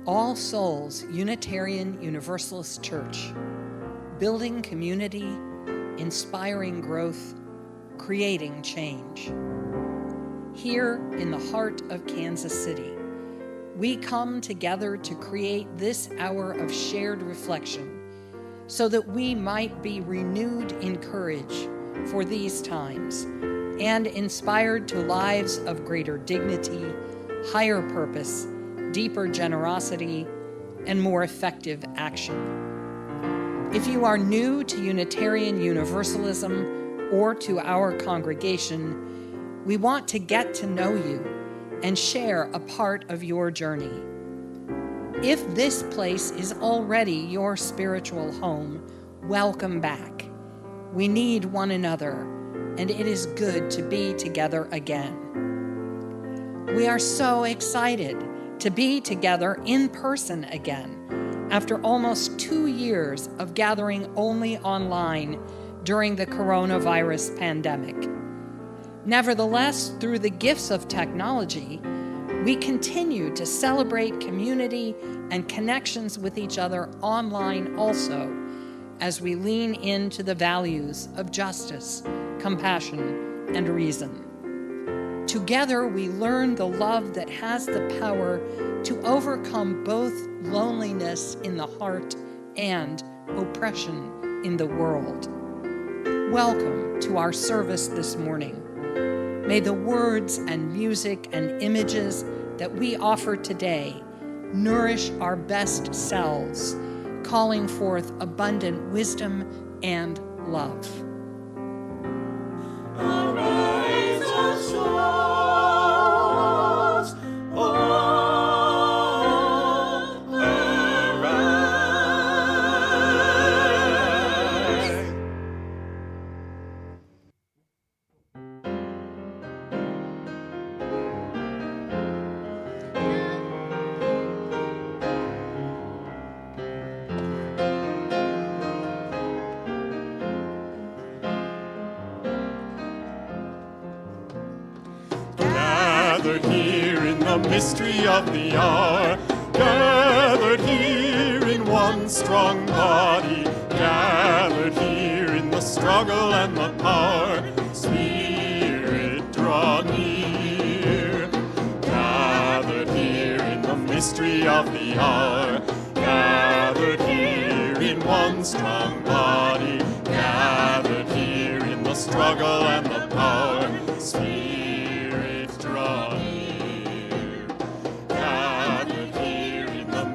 All Souls Unitarian Universalist Church, building community, inspiring growth, creating change. Here in the heart of Kansas City, we come together to create this hour of shared reflection so that we might be renewed in courage for these times and inspired to lives of greater dignity, higher purpose, deeper generosity, and more effective action. If you are new to Unitarian Universalism or to our congregation, we want to get to know you and share a part of your journey. If this place is already your spiritual home, welcome back. We need one another, and it is good to be together again. We are so excited to be together in person again after almost 2 years of gathering only online during the coronavirus pandemic. Nevertheless, through the gifts of technology, we continue to celebrate community and connections with each other online also, as we lean into the values of justice, compassion, and reason. Together, we learn the love that has the power to overcome both loneliness in the heart and oppression in the world. Welcome to our service this morning. May the words and music and images that we offer today nourish our best selves, calling forth abundant wisdom and love. Arise, O souls, mystery of the hour, gathered here in one strong body, gathered here in the struggle and the power. Spirit, draw near. Gathered here in the mystery of the hour, gathered here in one strong body, gathered here in the struggle and the power. Spirit, draw near.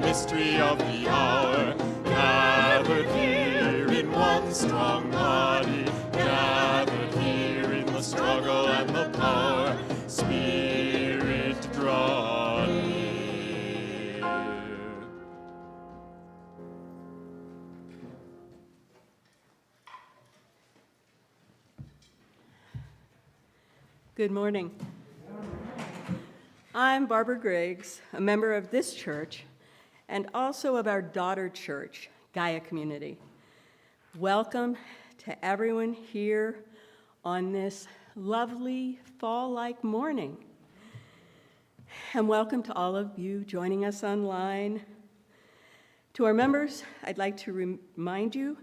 Mystery of the hour, gathered here in one strong body, gathered here in the struggle and the power. Spirit, draw near. Good morning. I'm Barbara Griggs, a member of this church and also of our daughter church, Gaia Community. Welcome to everyone here on this lovely fall-like morning. And welcome to all of you joining us online. To our members, I'd like to remind you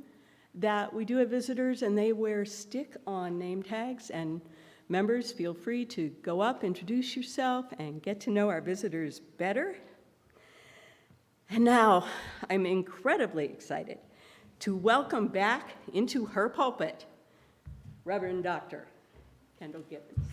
that we do have visitors and they wear stick-on name tags, and members, feel free to go up, introduce yourself, and get to know our visitors better. And now, I'm incredibly excited to welcome back into her pulpit, Reverend Dr. Kendyl Gibbons.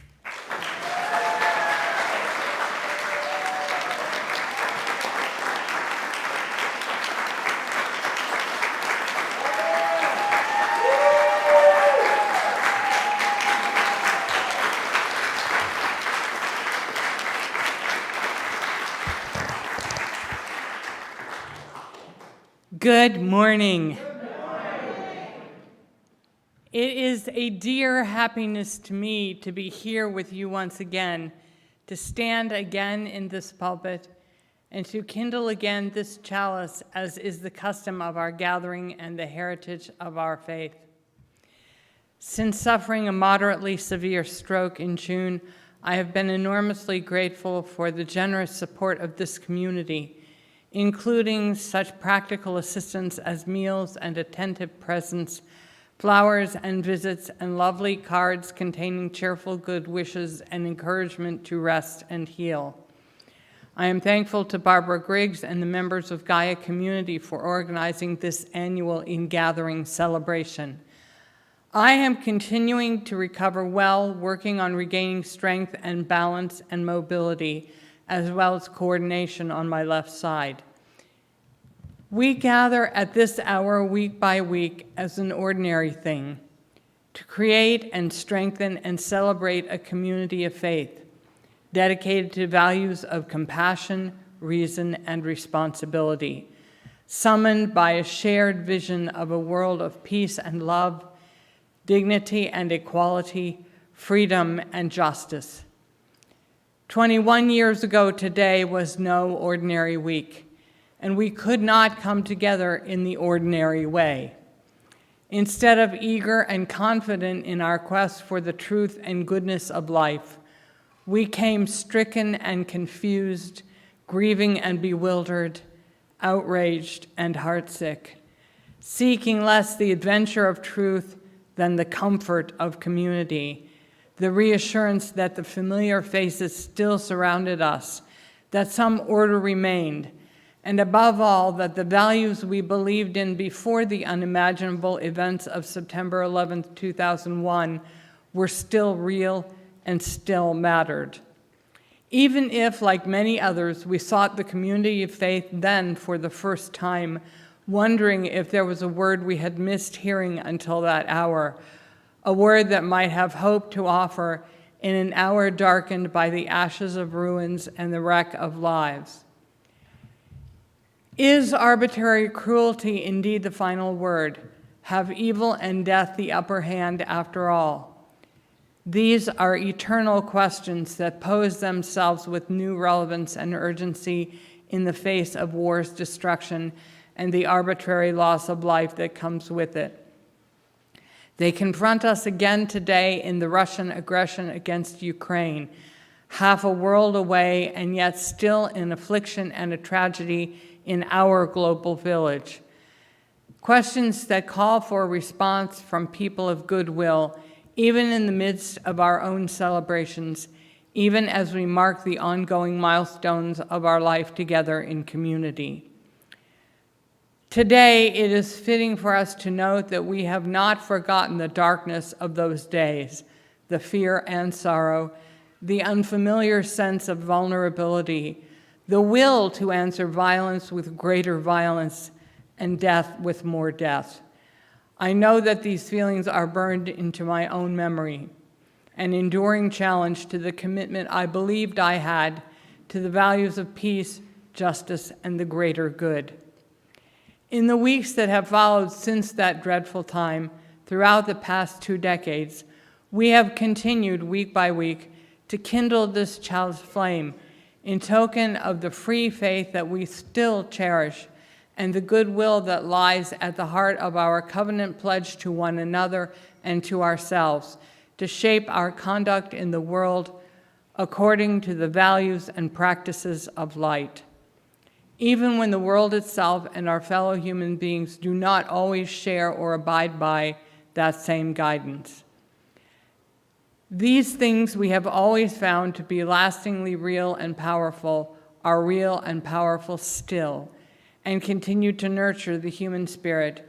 Good morning. Good morning. It is a dear happiness to me to be here with you once again, to stand again in this pulpit, and to kindle again this chalice, as is the custom of our gathering and the heritage of our faith. Since suffering a moderately severe stroke in June, I have been enormously grateful for the generous support of this community including such practical assistance as meals and attentive presence, flowers and visits, and lovely cards containing cheerful good wishes and encouragement to rest and heal. I am thankful to Barbara Griggs and the members of Gaia Community for organizing this annual Ingathering celebration. I am continuing to recover well, working on regaining strength and balance and mobility, as well as coordination on my left side. We gather at this hour week by week as an ordinary thing to create and strengthen and celebrate a community of faith dedicated to values of compassion, reason, and responsibility, summoned by a shared vision of a world of peace and love, dignity and equality, freedom and justice. 21 years ago today was no ordinary week, and we could not come together in the ordinary way. Instead of eager and confident in our quest for the truth and goodness of life, we came stricken and confused, grieving and bewildered, outraged and heartsick, seeking less the adventure of truth than the comfort of community, the reassurance that the familiar faces still surrounded us, that some order remained, and above all, that the values we believed in before the unimaginable events of September 11th, 2001 were still real and still mattered. Even if, like many others, we sought the community of faith then for the first time, wondering if there was a word we had missed hearing until that hour, a word that might have hope to offer in an hour darkened by the ashes of ruins and the wreck of lives. Is arbitrary cruelty indeed the final word? Have evil and death the upper hand after all? These are eternal questions that pose themselves with new relevance and urgency in the face of war's destruction and the arbitrary loss of life that comes with it. They confront us again today in the Russian aggression against Ukraine, half a world away and yet still in affliction and a tragedy in our global village. Questions that call for a response from people of goodwill, even in the midst of our own celebrations, even as we mark the ongoing milestones of our life together in community. Today, it is fitting for us to note that we have not forgotten the darkness of those days, the fear and sorrow, the unfamiliar sense of vulnerability, the will to answer violence with greater violence and death with more death. I know that these feelings are burned into my own memory, an enduring challenge to the commitment I believed I had to the values of peace, justice, and the greater good. In the weeks that have followed since that dreadful time, throughout the past 2 decades, we have continued week by week to kindle this chalice flame in token of the free faith that we still cherish and the goodwill that lies at the heart of our covenant pledge to one another and to ourselves to shape our conduct in the world according to the values and practices of light. Even when the world itself and our fellow human beings do not always share or abide by that same guidance. These things we have always found to be lastingly real and powerful are real and powerful still, and continue to nurture the human spirit,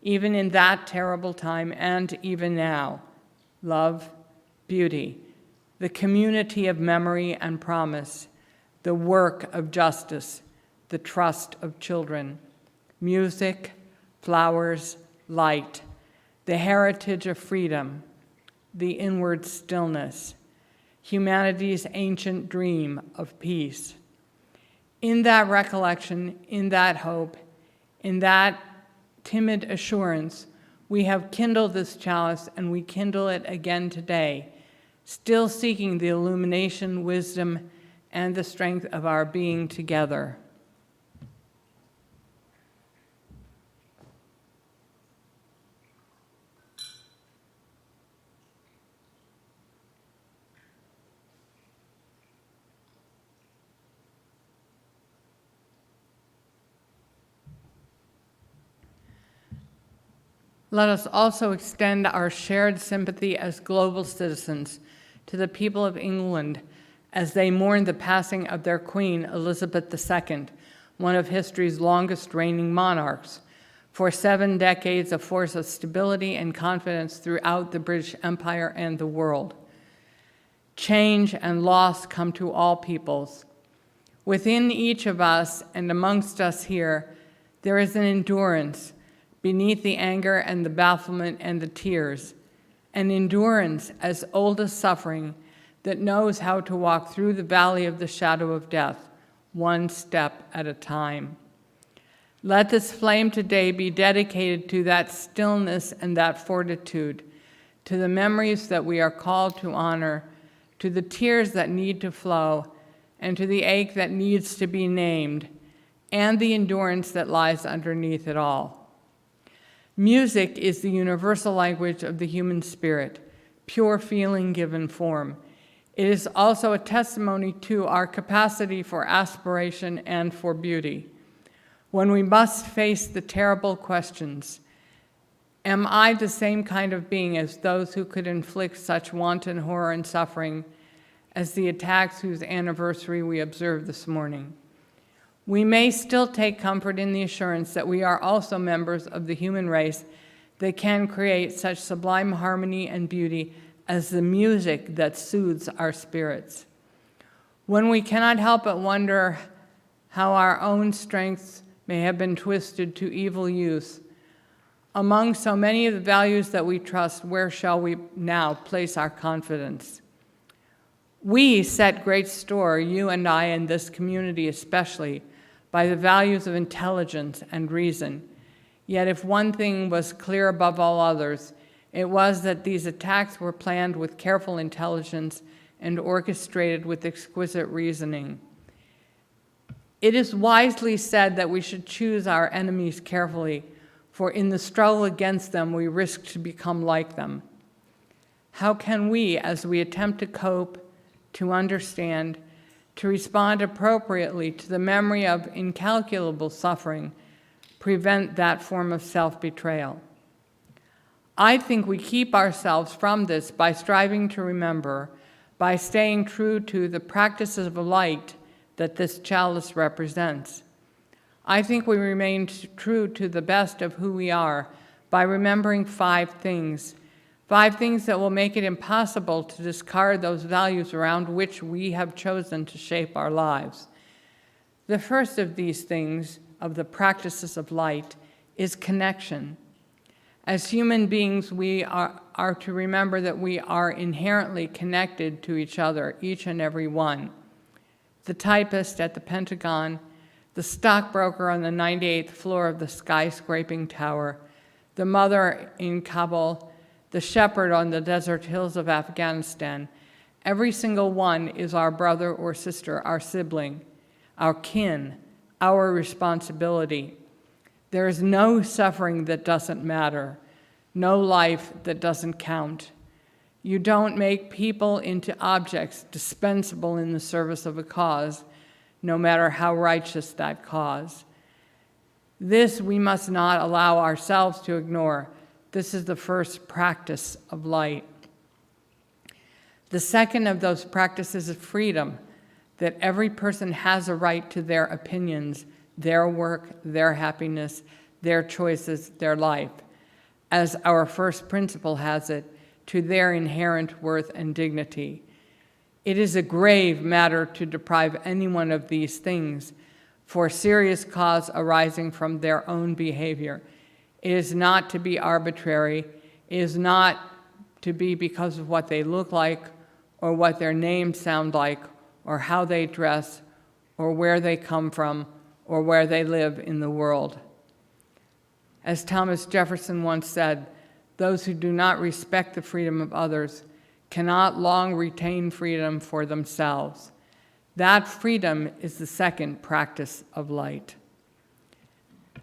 even in that terrible time and even now. Love, beauty, the community of memory and promise, the work of justice, the trust of children, music, flowers, light, the heritage of freedom, the inward stillness, humanity's ancient dream of peace. In that recollection, in that hope, in that timid assurance, we have kindled this chalice and we kindle it again today, still seeking the illumination, wisdom, and the strength of our being together. Let us also extend our shared sympathy as global citizens to the people of England as they mourn the passing of their Queen, Elizabeth II, one of history's longest reigning monarchs, for 7 decades a force of stability and confidence throughout the British Empire and the world. Change and loss come to all peoples. Within each of us and amongst us here, there is an endurance beneath the anger and the bafflement and the tears, an endurance as old as suffering that knows how to walk through the valley of the shadow of death, one step at a time. Let this flame today be dedicated to that stillness and that fortitude, to the memories that we are called to honor, to the tears that need to flow, and to the ache that needs to be named, and the endurance that lies underneath it all. Music is the universal language of the human spirit, pure feeling given form. It is also a testimony to our capacity for aspiration and for beauty. When we must face the terrible questions, am I the same kind of being as those who could inflict such wanton horror and suffering as the attacks whose anniversary we observed this morning? We may still take comfort in the assurance that we are also members of the human race that can create such sublime harmony and beauty as the music that soothes our spirits. When we cannot help but wonder how our own strengths may have been twisted to evil use, among so many of the values that we trust, where shall we now place our confidence? We set great store, you and I in this community especially, by the values of intelligence and reason. Yet if one thing was clear above all others, it was that these attacks were planned with careful intelligence and orchestrated with exquisite reasoning. It is wisely said that we should choose our enemies carefully, for in the struggle against them, we risk to become like them. How can we, as we attempt to cope, to understand, to respond appropriately to the memory of incalculable suffering, prevent that form of self-betrayal? I think we keep ourselves from this by striving to remember, by staying true to the practices of light that this chalice represents. I think we remain true to the best of who we are by remembering 5 things that will make it impossible to discard those values around which we have chosen to shape our lives. The first of these things, of the practices of light, is connection. As human beings, we are to remember that we are inherently connected to each other, each and every one. The typist at the Pentagon, the stockbroker on the 98th floor of the skyscraping tower, the mother in Kabul, the shepherd on the desert hills of Afghanistan. Every single one is our brother or sister, our sibling, our kin, our responsibility. There is no suffering that doesn't matter, no life that doesn't count. You don't make people into objects dispensable in the service of a cause, no matter how righteous that cause. This we must not allow ourselves to ignore. This is the first practice of light. The second of those practices is freedom, that every person has a right to their opinions, their work, their happiness, their choices, their life, as our first principle has it, to their inherent worth and dignity. It is a grave matter to deprive anyone of these things for serious cause arising from their own behavior. It is not to be arbitrary. It is not to be because of what they look like or what their names sound like or how they dress or where they come from or where they live in the world. As Thomas Jefferson once said, those who do not respect the freedom of others cannot long retain freedom for themselves. That freedom is the second practice of light.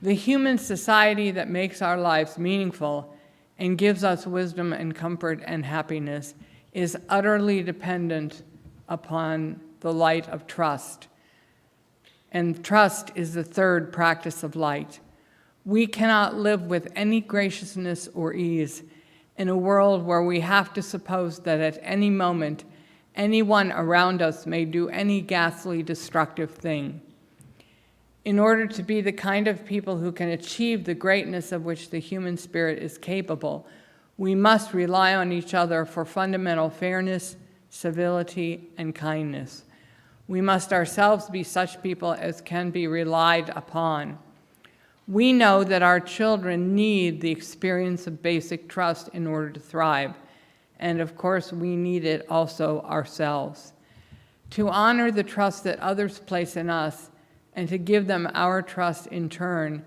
The human society that makes our lives meaningful and gives us wisdom and comfort and happiness is utterly dependent upon the light of trust. And trust is the third practice of light. We cannot live with any graciousness or ease in a world where we have to suppose that at any moment, anyone around us may do any ghastly, destructive thing. In order to be the kind of people who can achieve the greatness of which the human spirit is capable, we must rely on each other for fundamental fairness, civility, and kindness. We must ourselves be such people as can be relied upon. We know that our children need the experience of basic trust in order to thrive, and of course we need it also ourselves. To honor the trust that others place in us and to give them our trust in turn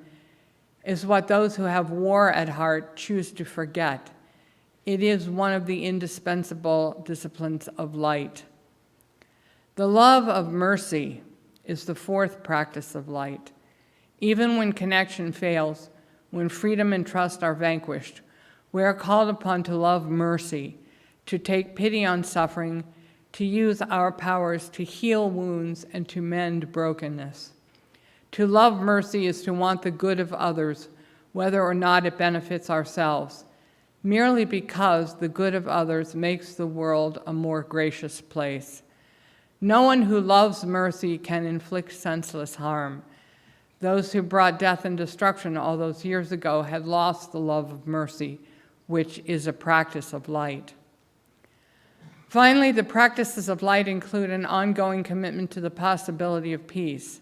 is what those who have war at heart choose to forget. It is one of the indispensable disciplines of light. The love of mercy is the fourth practice of light. Even when connection fails, when freedom and trust are vanquished, we are called upon to love mercy, to take pity on suffering, to use our powers to heal wounds and to mend brokenness. To love mercy is to want the good of others, whether or not it benefits ourselves, merely because the good of others makes the world a more gracious place. No one who loves mercy can inflict senseless harm. Those who brought death and destruction all those years ago had lost the love of mercy, which is a practice of light. Finally, the practices of light include an ongoing commitment to the possibility of peace.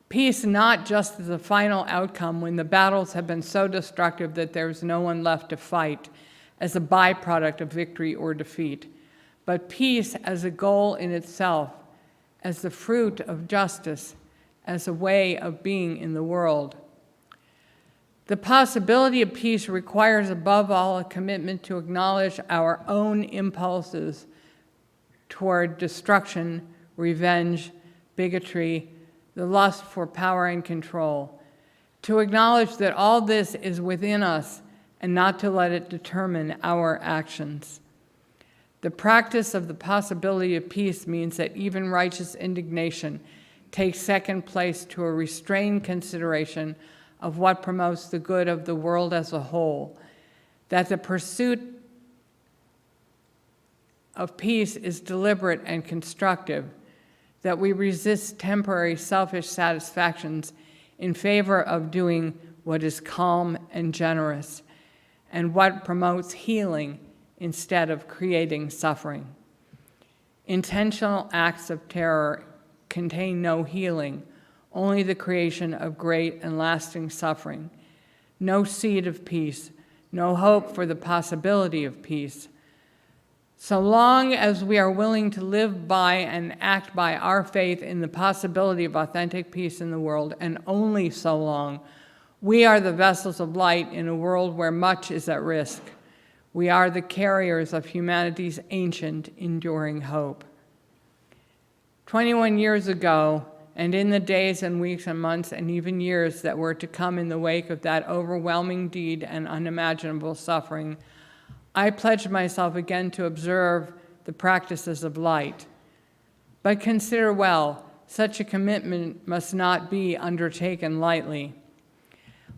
Peace not just as a final outcome when the battles have been so destructive that there's no one left to fight, as a byproduct of victory or defeat, but peace as a goal in itself, as the fruit of justice, as a way of being in the world. The possibility of peace requires above all a commitment to acknowledge our own impulses toward destruction, revenge, bigotry, the lust for power and control, to acknowledge that all this is within us and not to let it determine our actions. The practice of the possibility of peace means that even righteous indignation takes second place to a restrained consideration of what promotes the good of the world as a whole, that the pursuit of peace is deliberate and constructive, that we resist temporary selfish satisfactions in favor of doing what is calm and generous, and what promotes healing instead of creating suffering. Intentional acts of terror contain no healing, only the creation of great and lasting suffering, no seed of peace, no hope for the possibility of peace. So long as we are willing to live by and act by our faith in the possibility of authentic peace in the world, and only so long, we are the vessels of light in a world where much is at risk. We are the carriers of humanity's ancient, enduring hope. 21 years ago, and in the days and weeks and months and even years that were to come in the wake of that overwhelming deed and unimaginable suffering, I pledged myself again to observe the practices of light. But consider well, such a commitment must not be undertaken lightly.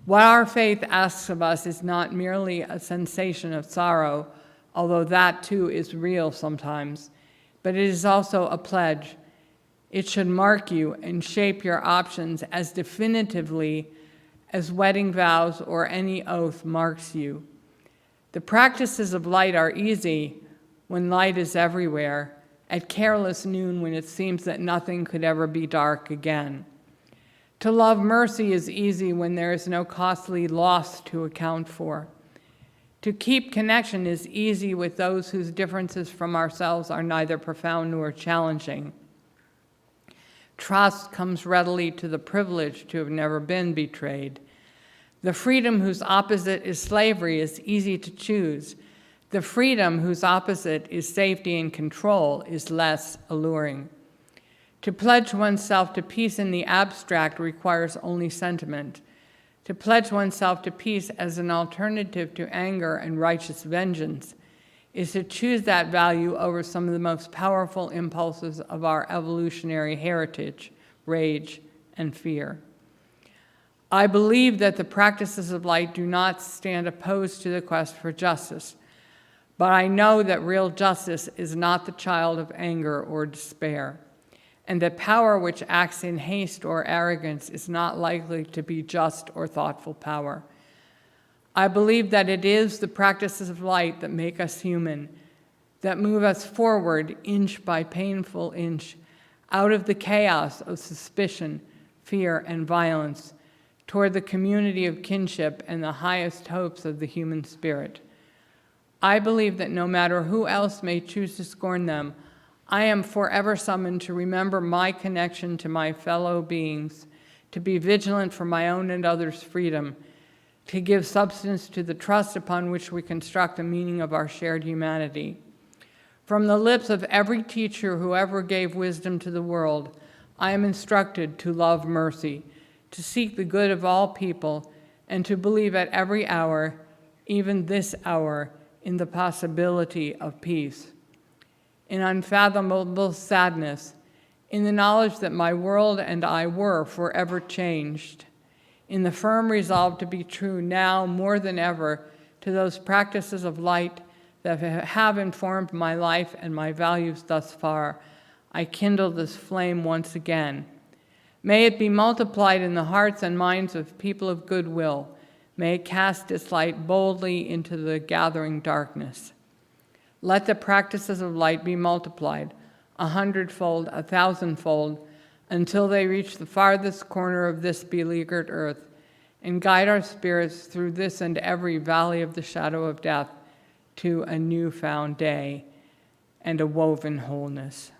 What our faith asks of us is not merely a sensation of sorrow, although that too is real sometimes, but it is also a pledge. It should mark you and shape your options as definitively as wedding vows or any oath marks you. The practices of light are easy when light is everywhere, at careless noon when it seems that nothing could ever be dark again. To love mercy is easy when there is no costly loss to account for. To keep connection is easy with those whose differences from ourselves are neither profound nor challenging. Trust comes readily to the privilege to have never been betrayed. The freedom whose opposite is slavery is easy to choose. The freedom whose opposite is safety and control is less alluring. To pledge oneself to peace in the abstract requires only sentiment. To pledge oneself to peace as an alternative to anger and righteous vengeance is to choose that value over some of the most powerful impulses of our evolutionary heritage, rage and fear. I believe that the practices of light do not stand opposed to the quest for justice, but I know that real justice is not the child of anger or despair, and that power which acts in haste or arrogance is not likely to be just or thoughtful power. I believe that it is the practices of light that make us human, that move us forward inch by painful inch, out of the chaos of suspicion, fear, and violence, toward the community of kinship and the highest hopes of the human spirit. I believe that no matter who else may choose to scorn them, I am forever summoned to remember my connection to my fellow beings, to be vigilant for my own and others' freedom, to give substance to the trust upon which we construct the meaning of our shared humanity. From the lips of every teacher who ever gave wisdom to the world, I am instructed to love mercy, to seek the good of all people, and to believe at every hour, even this hour, in the possibility of peace. In unfathomable sadness, in the knowledge that my world and I were forever changed, in the firm resolve to be true now more than ever to those practices of light that have informed my life and my values thus far, I kindle this flame once again. May it be multiplied in the hearts and minds of people of goodwill. May it cast its light boldly into the gathering darkness. Let the practices of light be multiplied, 100-fold, 1,000-fold, until they reach the farthest corner of this beleaguered earth, and guide our spirits through this and every valley of the shadow of death to a newfound day and a woven wholeness.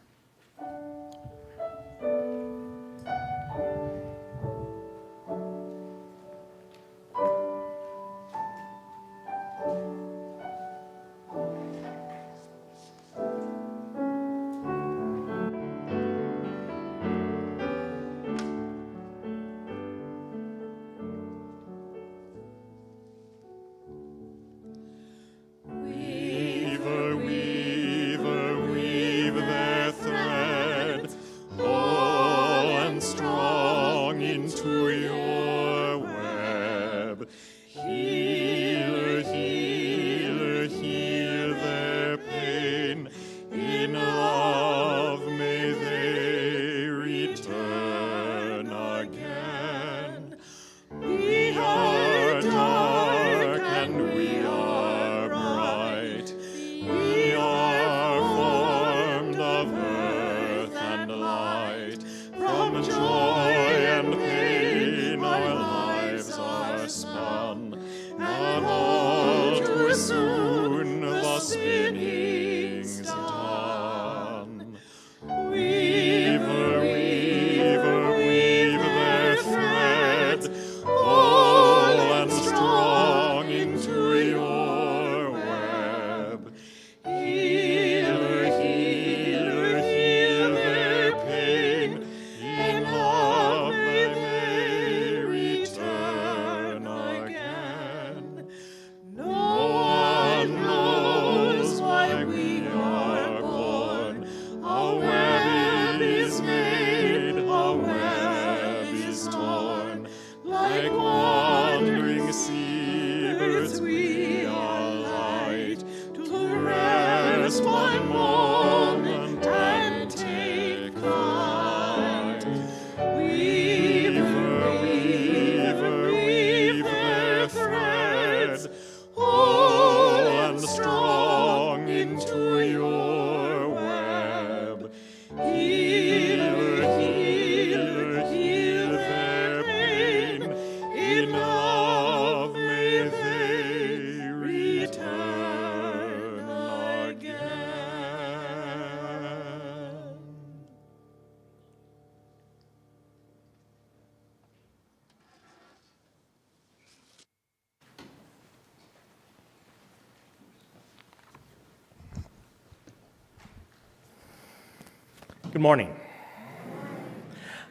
Good morning.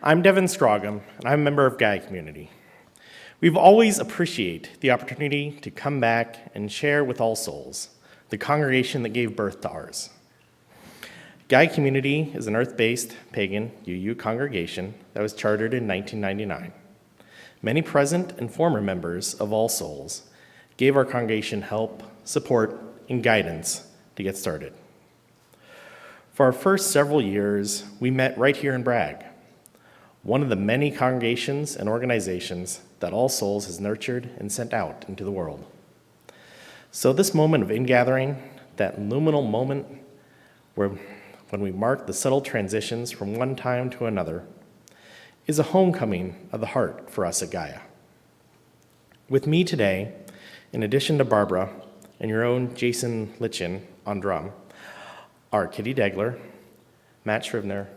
I'm Devin Strogum, and I'm a member of Gaia Community. We've always appreciated the opportunity to come back and share with All Souls, the congregation that gave birth to ours. Gaia Community is an earth-based pagan UU congregation that was chartered in 1999. many present and former members of All Souls gave our congregation help, support, and guidance to get started. For our first several years, we met right here in Bragg, one of the many congregations and organizations that All Souls has nurtured and sent out into the world. So this moment of ingathering, that luminal moment when we mark the subtle transitions from one time to another, is a homecoming of the heart for us at Gaia. With me today, in addition to Barbara and your own Jason Litchin on drum, are Kitty Degler, Matt Scrivner,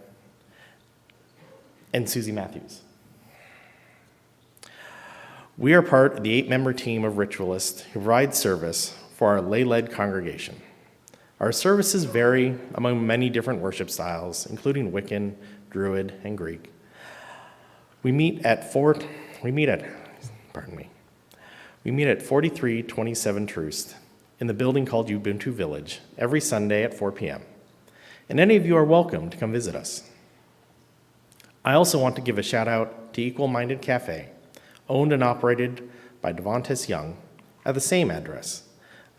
and Susie Matthews. We are part of the 8-member team of ritualists who provide service for our lay-led congregation. Our services vary among many different worship styles, including Wiccan, Druid, and Greek. We meet at 4327 Troost in the building called Ubuntu Village every Sunday at 4 p.m. And any of you are welcome to come visit us. I also want to give a shout out to Equal Minded Cafe, owned and operated by Devontis Young, at the same address.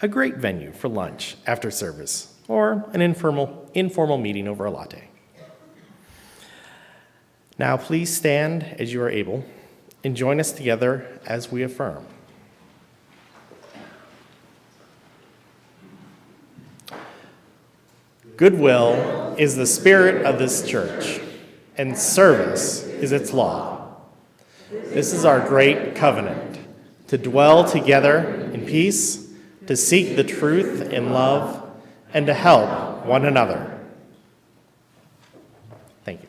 A great venue for lunch after service, or an informal meeting over a latte. Now please stand as you are able and join us together as we affirm. Goodwill is the spirit of this church, and service is its law. This is our great covenant, to dwell together in peace, to seek the truth in love, and to help one another. Thank you.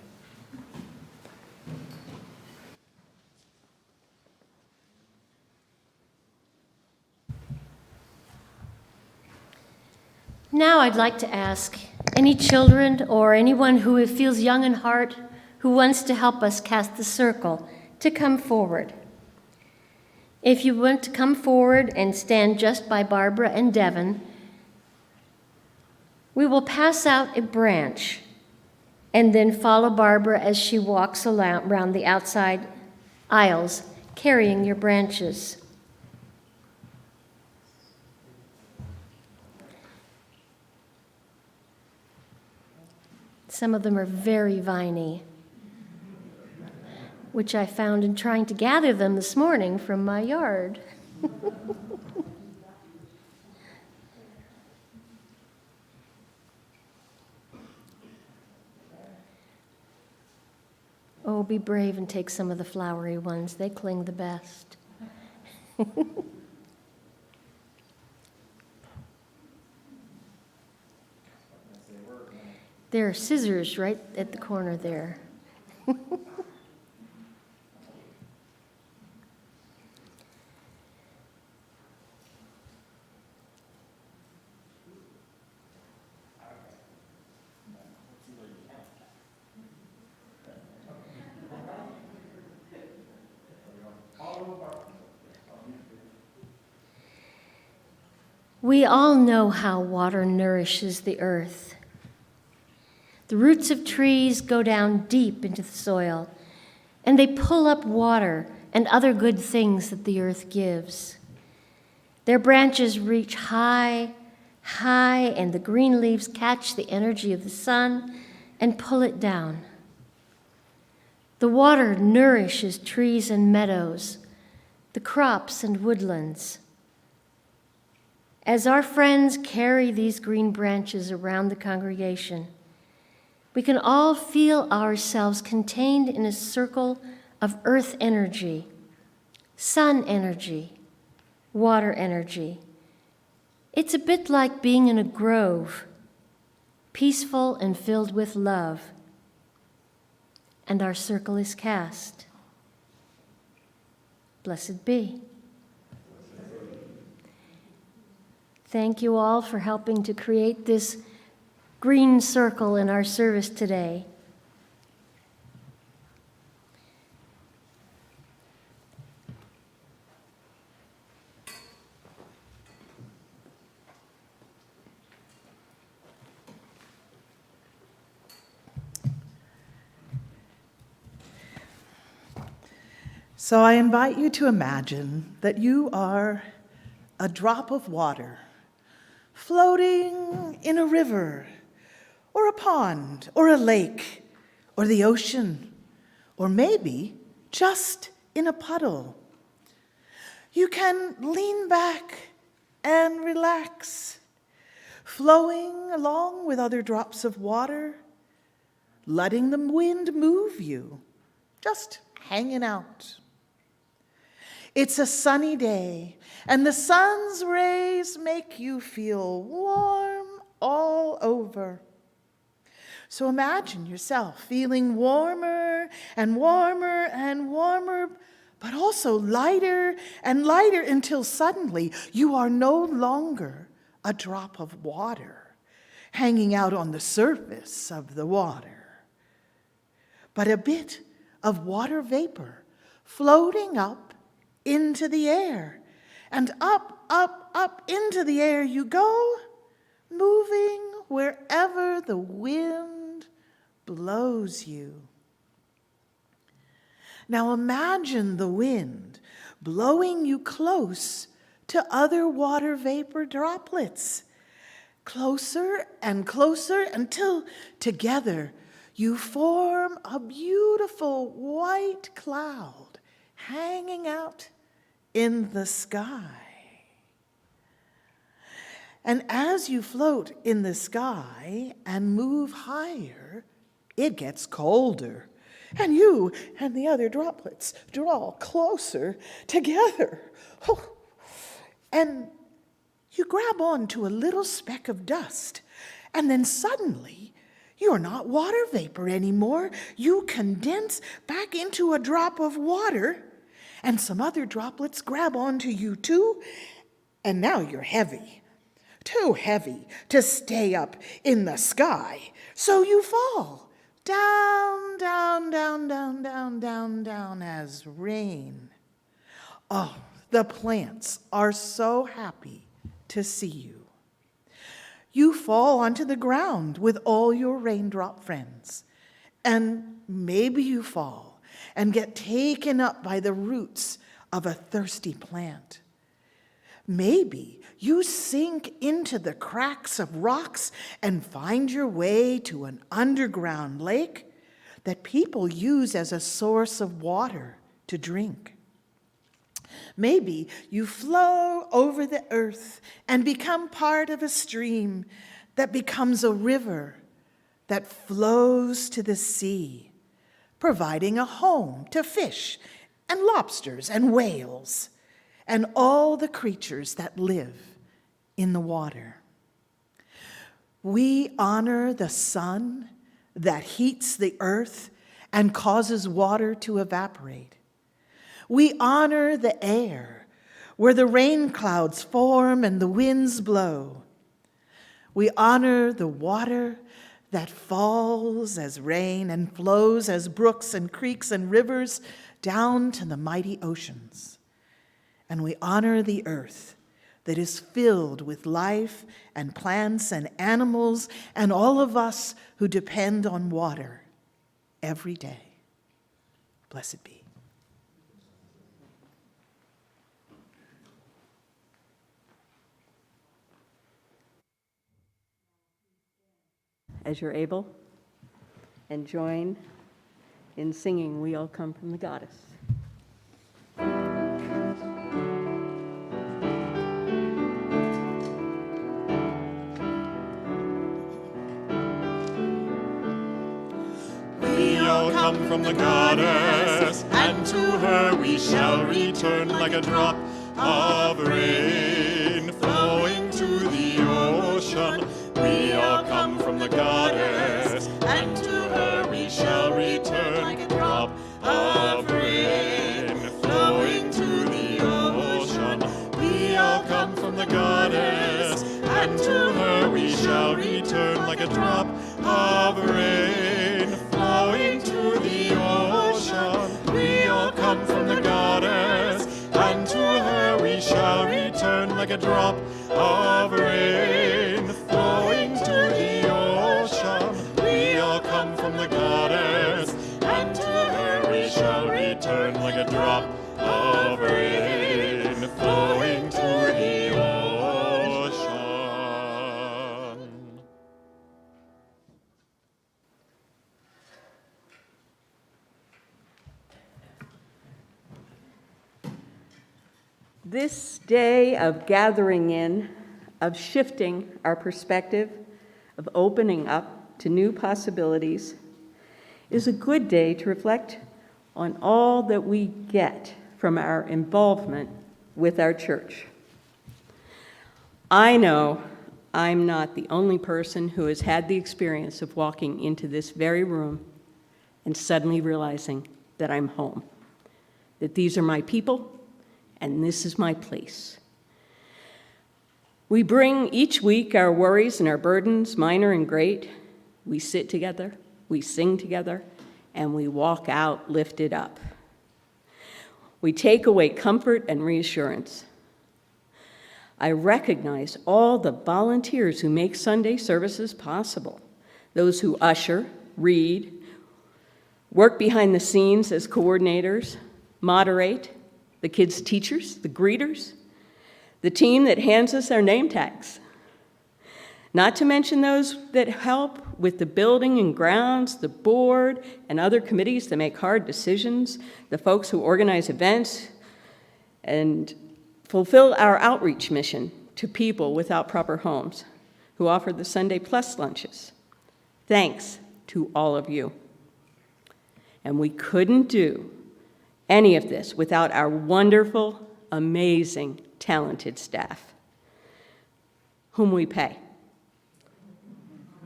Now I'd like to ask any children or anyone who feels young in heart who wants to help us cast the circle to come forward. If you want to come forward and stand just by Barbara and Devin, we will pass out a branch and then follow Barbara as she walks around the outside aisles carrying your branches. Some of them are very viney, which I found in trying to gather them this morning from my yard. Oh, be brave and take some of the flowery ones. They cling the best. There are scissors right at the corner there. We all know how water nourishes the earth. The roots of trees go down deep into the soil, and they pull up water and other good things that the earth gives. Their branches reach high, high, and the green leaves catch the energy of the sun and pull it down. The water nourishes trees and meadows, the crops and woodlands. As our friends carry these green branches around the congregation, we can all feel ourselves contained in a circle of earth energy, sun energy, water energy. It's a bit like being in a grove, peaceful and filled with love. And our circle is cast. Blessed be. Thank you all for helping to create this green circle in our service today. So I invite you to imagine that you are a drop of water floating in a river or a pond or a lake or the ocean, or maybe just in a puddle. You can lean back and relax, flowing along with other drops of water, letting the wind move you, just hanging out. It's a sunny day, and the sun's rays make you feel warm all over. So imagine yourself feeling warmer and warmer and warmer, but also lighter and lighter until suddenly you are no longer a drop of water hanging out on the surface of the water, but a bit of water vapor floating up into the air. And up, up, up into the air you go, moving wherever the wind blows you. Now imagine the wind blowing you close to other water vapor droplets, closer and closer until together you form a beautiful white cloud hanging out in the sky. And as you float in the sky and move higher, it gets colder. And you and the other droplets draw closer together. And you grab onto a little speck of dust, and then suddenly you're not water vapor anymore. You condense back into a drop of water, and some other droplets grab onto you too, and now you're heavy. Too heavy to stay up in the sky, so you fall down, down, down, down, down, down, down as rain. Oh, the plants are so happy to see you. You fall onto the ground with all your raindrop friends, and maybe you fall and get taken up by the roots of a thirsty plant. Maybe you sink into the cracks of rocks and find your way to an underground lake that people use as a source of water to drink. Maybe you flow over the earth and become part of a stream that becomes a river that flows to the sea, providing a home to fish and lobsters and whales and all the creatures that live in the water. We honor the sun that heats the earth and causes water to evaporate. We honor the air where the rain clouds form and the winds blow. We honor the water that falls as rain and flows as brooks and creeks and rivers down to the mighty oceans. And we honor the earth that is filled with life and plants and animals and all of us who depend on water every day. Blessed be. As you're able, and join in singing We All Come from the Goddess. We all come from the goddess, and to her we shall return like a drop of rain flowing to the ocean. We all come from the goddess, and to her we shall return like a drop of rain flowing to the ocean. We all come from the goddess, and to her we shall return like a drop of rain flowing to the ocean. We all come from the goddess, and to her we shall return like a drop of rain flowing to the ocean. We all come from the goddess, and to her we shall return return like a drop of rain flowing to the ocean. This day of gathering in, of shifting our perspective, of opening up to new possibilities, is a good day to reflect on all that we get from our involvement with our church. I know I'm not the only person who has had the experience of walking into this very room and suddenly realizing that I'm home, that these are my people, and this is my place. We bring each week our worries and our burdens, minor and great. We sit together, we sing together, and we walk out lifted up. We take away comfort and reassurance. I recognize all the volunteers who make Sunday services possible, those who usher, read, work behind the scenes as coordinators, moderate, the kids' teachers, the greeters, the team that hands us our name tags. Not to mention those that help with the building and grounds, the board, and other committees that make hard decisions, the folks who organize events, and fulfill our outreach mission to people without proper homes, who offer the Sunday Plus lunches. Thanks to all of you. And we couldn't do any of this without our wonderful, amazing, talented staff, whom we pay,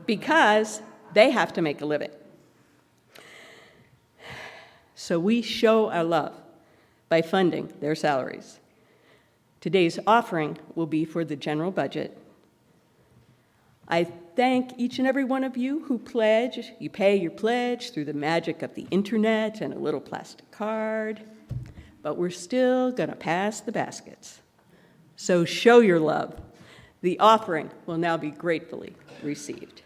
because they have to make a living. So we show our love by funding their salaries. Today's offering will be for the general budget. I thank each and every one of you who pledge. You pay your pledge through the magic of the internet and a little plastic card, but we're still gonna pass the baskets. So show your love. The offering will now be gratefully received.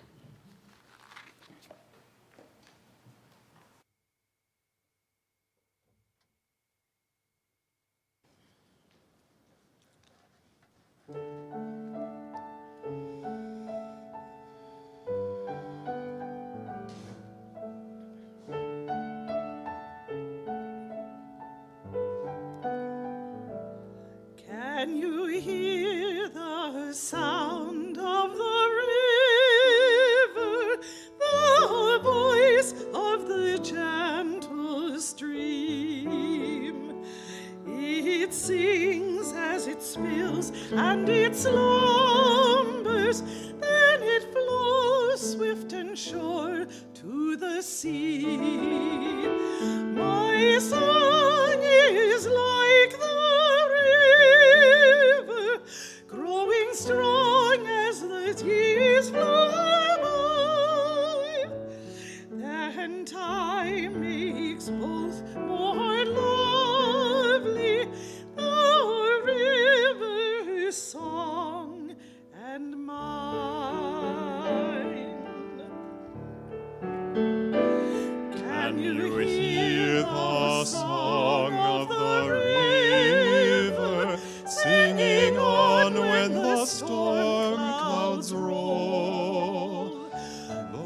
Can you hear the sound of the river, the voice of the gentle stream? It sings as it spills and it slumbers, then it flows swift and sure to the sea. My song is like the growing strong as the tears fly by. Then time makes both more lovely, the river's song and mine. Can you hear the song of the river singing on when the storm clouds roll? The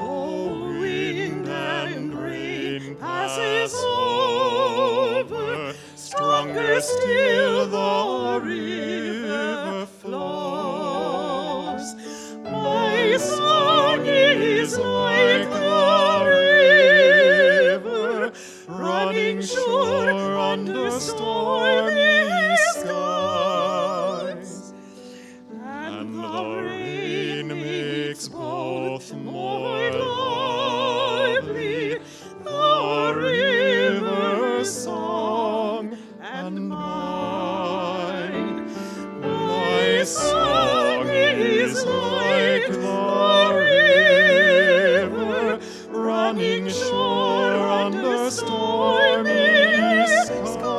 wind and rain passes over, stronger still the river flows. My song is like the river, running sure under stormy skies. And the rain makes both more lively, the river's song and mine. My song is like the river, running sure under stormy skies.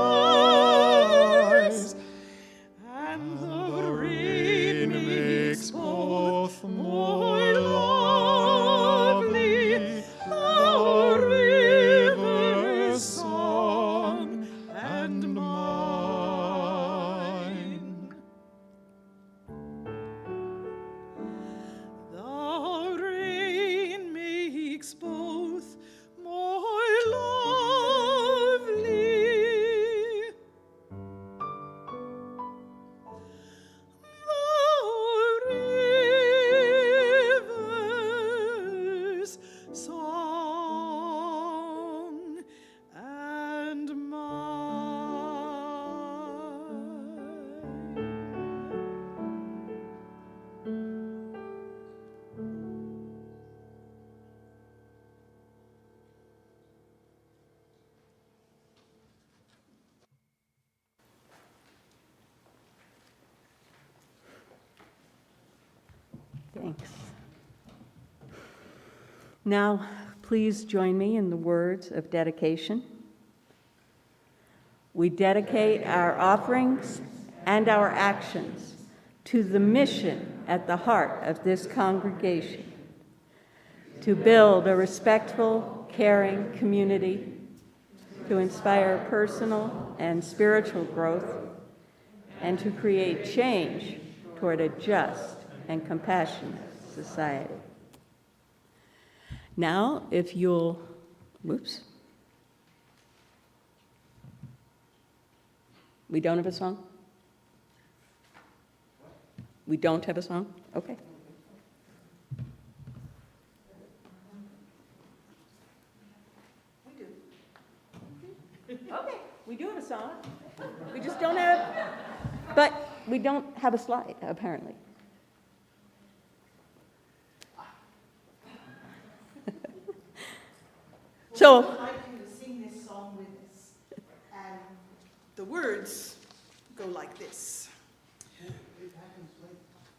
And the rain makes both more lovely, the river's song Now, please join me in the words of dedication. We dedicate our offerings and our actions to the mission at the heart of this congregation, to build a respectful, caring community, to inspire personal and spiritual growth, and to create change toward a just and compassionate society. Now, if you'll, whoops. We don't have a song? We don't have a song? Okay. Okay, we do have a song. We just don't have, but we don't have a slide, apparently. So, I'd like you to sing this song with us. And the words go like this.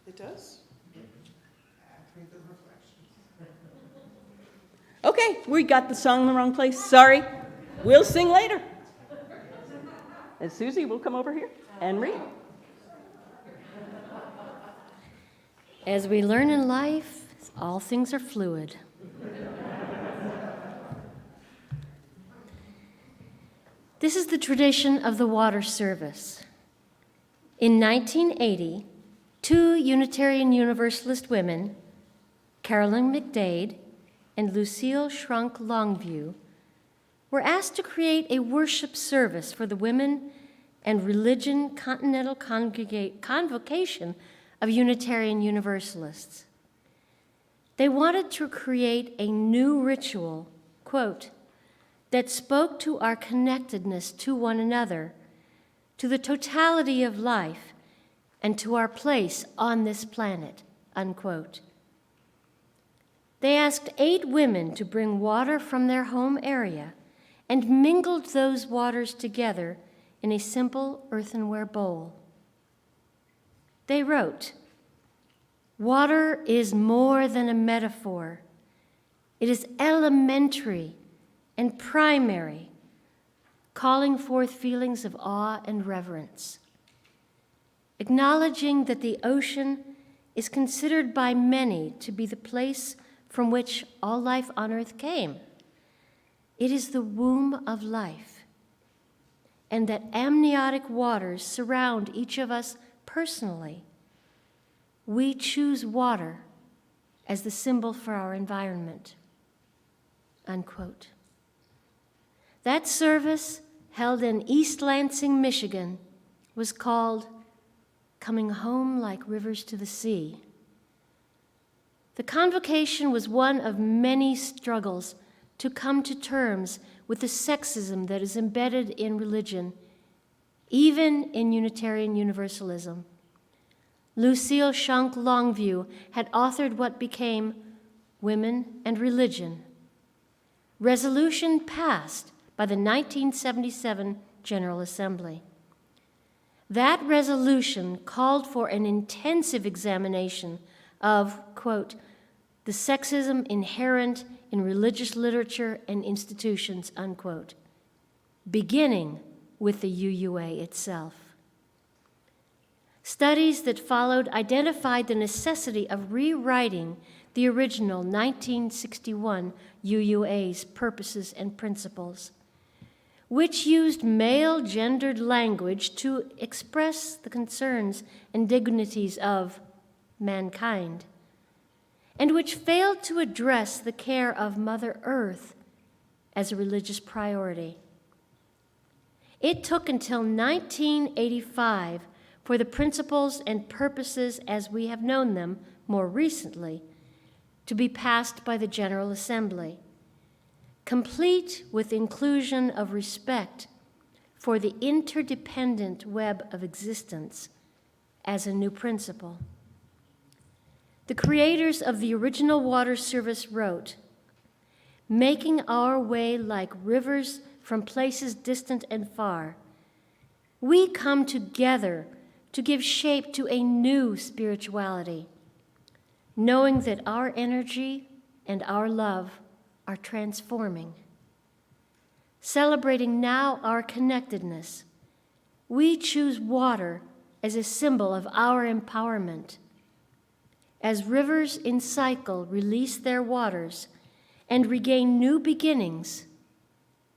It does? okay, we got the song in the wrong place. Sorry. We'll sing later. And Susie will come over here and read. As we learn in life, all things are fluid. This is the tradition of the water service. In 1980, two Unitarian Universalist women, Carolyn McDade and Lucille Shrunk Longview, were asked to create a worship service for the Women and Religion Continental Convocation of Unitarian Universalists. They wanted to create a new ritual, quote, that spoke to our connectedness to one another, to the totality of life, and to our place on this planet, unquote. They asked 8 women to bring water from their home area and mingled those waters together in a simple earthenware bowl. They wrote, "Water is more than a metaphor. It is elementary and primary, calling forth feelings of awe and reverence. Acknowledging that the ocean is considered by many to be the place from which all life on earth came. It is the womb of life, and that amniotic waters surround each of us personally. We choose water as the symbol for our environment," unquote. That service, held in East Lansing, Michigan, was called "Coming Home Like Rivers to the Sea." The convocation was one of many struggles to come to terms with the sexism that is embedded in religion, even in Unitarian Universalism. Lucille Shrunk Longview had authored what became Women and Religion. Resolution passed by the 1977 General Assembly. That resolution called for an intensive examination of, quote, the sexism inherent in religious literature and institutions, unquote, beginning with the UUA itself. Studies that followed identified the necessity of rewriting the original 1961 UUA's purposes and principles, which used male-gendered language to express the concerns and dignities of mankind, and which failed to address the care of Mother Earth as a religious priority. It took until 1985 for the principles and purposes as we have known them more recently to be passed by the General Assembly, complete with inclusion of respect for the interdependent web of existence as a new principle. The creators of the original water service wrote, "Making our way like rivers from places distant and far, we come together to give shape to a new spirituality, knowing that our energy and our love are transforming. Celebrating now our connectedness, we choose water as a symbol of our empowerment. As rivers in cycle release their waters and regain new beginnings,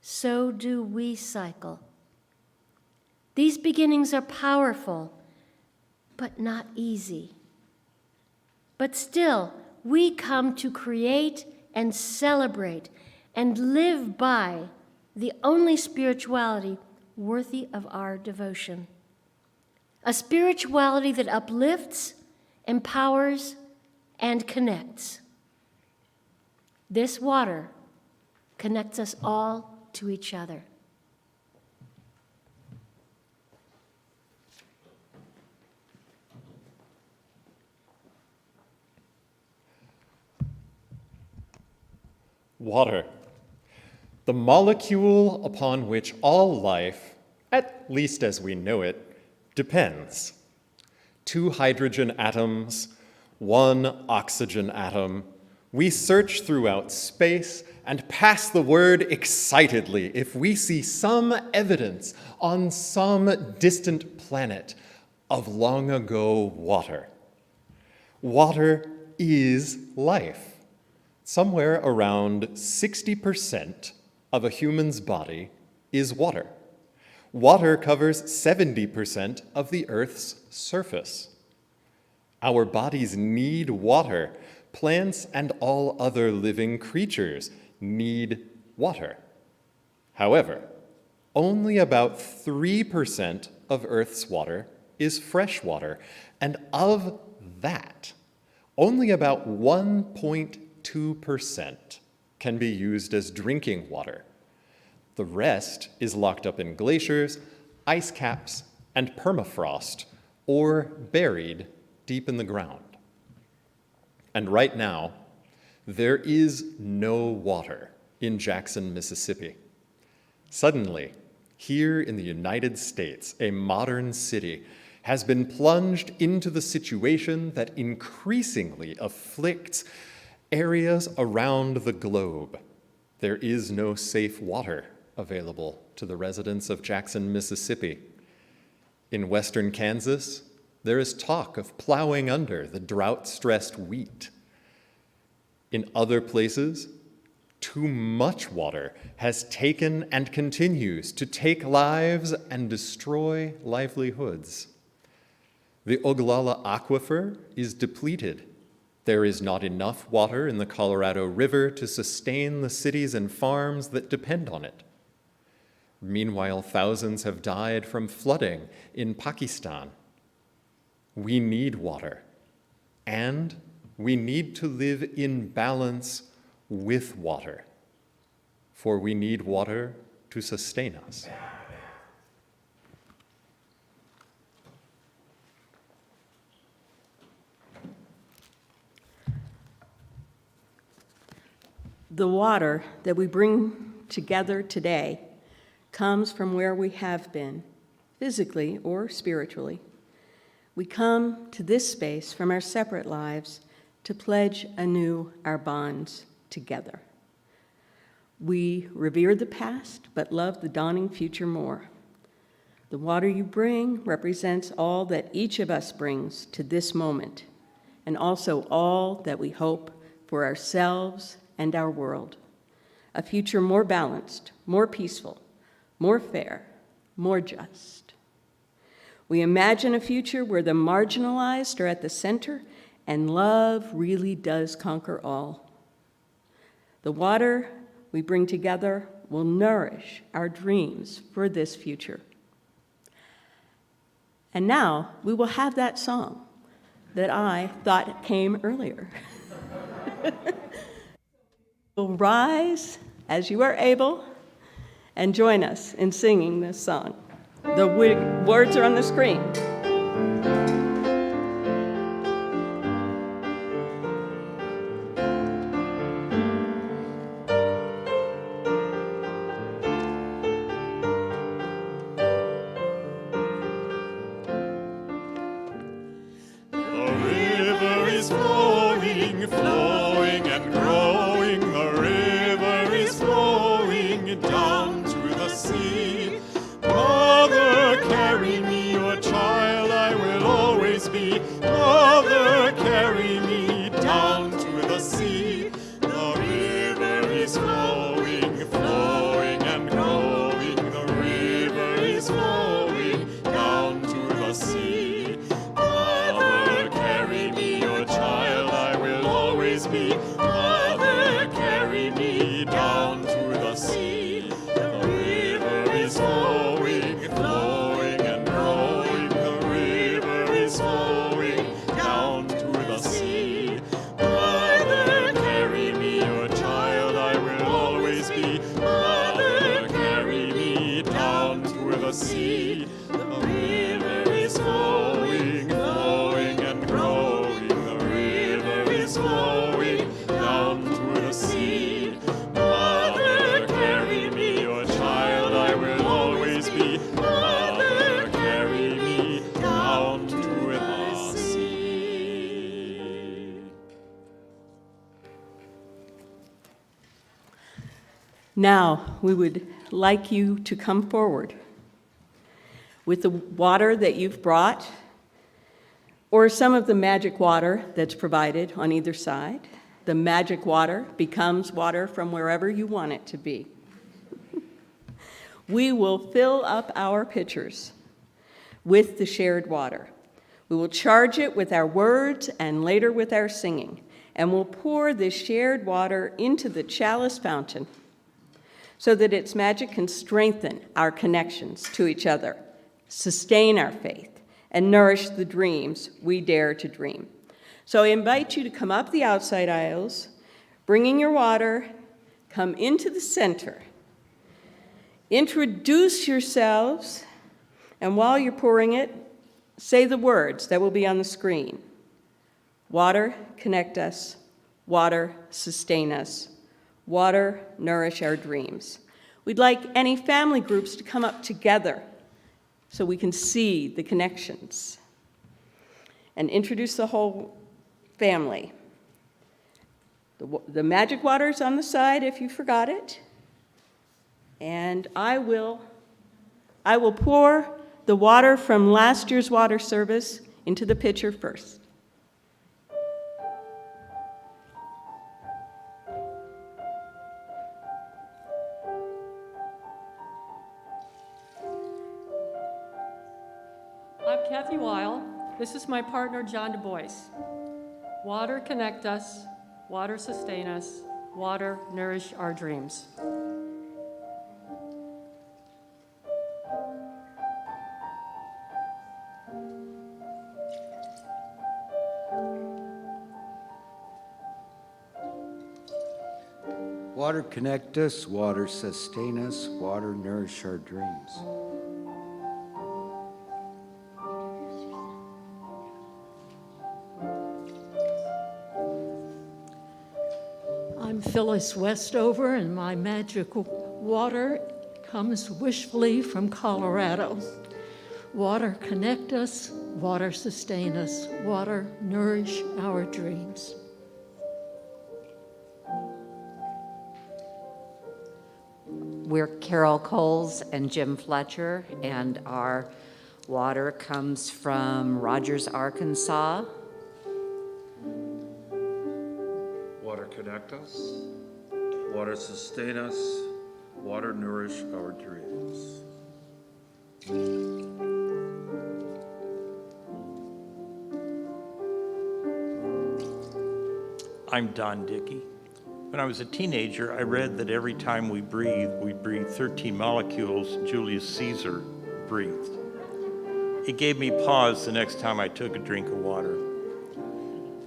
so do we cycle. These beginnings are powerful, but not easy. But still, we come to create and celebrate and live by the only spirituality worthy of our devotion. A spirituality that uplifts, empowers, and connects. This water connects us all to each other. Water, the molecule upon which all life, at least as we know it, depends. 2 hydrogen atoms, 1 oxygen atom. We search throughout space and pass the word excitedly if we see some evidence on some distant planet of long ago water. Water is life. Somewhere around 60% of a human's body is water. Water covers 70% of the Earth's surface. Our bodies need water. Plants and all other living creatures need water. However, only about 3% of Earth's water is fresh water, and of that, only about 1.2% can be used as drinking water. The rest is locked up in glaciers, ice caps, and permafrost, or buried deep in the ground. And right now, there is no water in Jackson, Mississippi. Suddenly, here in the United States, a modern city has been plunged into the situation that increasingly afflicts areas around the globe. There is no safe water available to the residents of Jackson, Mississippi. In western Kansas, there is talk of plowing under the drought-stressed wheat. In other places, too much water has taken and continues to take lives and destroy livelihoods. The Oglala Aquifer is depleted. There is not enough water in the Colorado River to sustain the cities and farms that depend on it. Meanwhile, thousands have died from flooding in Pakistan. We need water, and we need to live in balance with water, for we need water to sustain us. The water that we bring together today comes from where we have been, physically or spiritually. We come to this space from our separate lives to pledge anew our bonds together. We revere the past, but love the dawning future more. The water you bring represents all that each of us brings to this moment, and also all that we hope for ourselves and our world. A future more balanced, more peaceful, more fair, more just. We imagine a future where the marginalized are at the center and love really does conquer all. The water we bring together will nourish our dreams for this future. And now we will have that song that I thought came earlier. Will rise as you are able and join us in singing this song. The words are on the screen. The river is flowing, flowing and growing. is flowing down to the sea. Mother, carry me, your child I will always be. Mother, carry me down to the sea. The river is flowing, flowing and growing. The river is flowing down to the sea. Mother, carry me, your child I will always be. Mother, carry me down to the sea. The river is flowing, flowing and growing. The river is flowing down to the sea. Mother, carry me, your child I will always be. Mother, carry me down to the sea. Now, we would like you to come forward with the water that you've brought, or some of the magic water that's provided on either side. The magic water becomes water from wherever you want it to be. We will fill up our pitchers with the shared water. We will charge it with our words and later with our singing, and we'll pour this shared water into the Chalice fountain so that its magic can strengthen our connections to each other, sustain our faith, and nourish the dreams we dare to dream. So I invite you to come up the outside aisles, bringing your water, come into the center. Introduce yourselves, and while you're pouring it, say the words that will be on the screen. Water, connect us. Water, sustain us. Water, nourish our dreams. We'd like any family groups to come up together so we can see the connections and introduce the whole family. The magic water's on the side if you forgot it. And I will pour the water from last year's water service into the pitcher first. I'm Kathy Weil. This is my partner, John Du Bois. Water connect us, water sustain us, water nourish our dreams. Water connect us, water sustain us, water nourish our dreams. I'm Phyllis Westover, and my magic water comes wishfully from Colorado. Water connect us, water sustain us, water nourish our dreams. We're Carol Coles and Jim Fletcher, and our water comes from Rogers, Arkansas. Water connect us, water sustain us, water nourish our dreams. I'm Don Dickey. When I was a teenager, I read that every time we breathe 13 molecules Julius Caesar breathed. It gave me pause the next time I took a drink of water.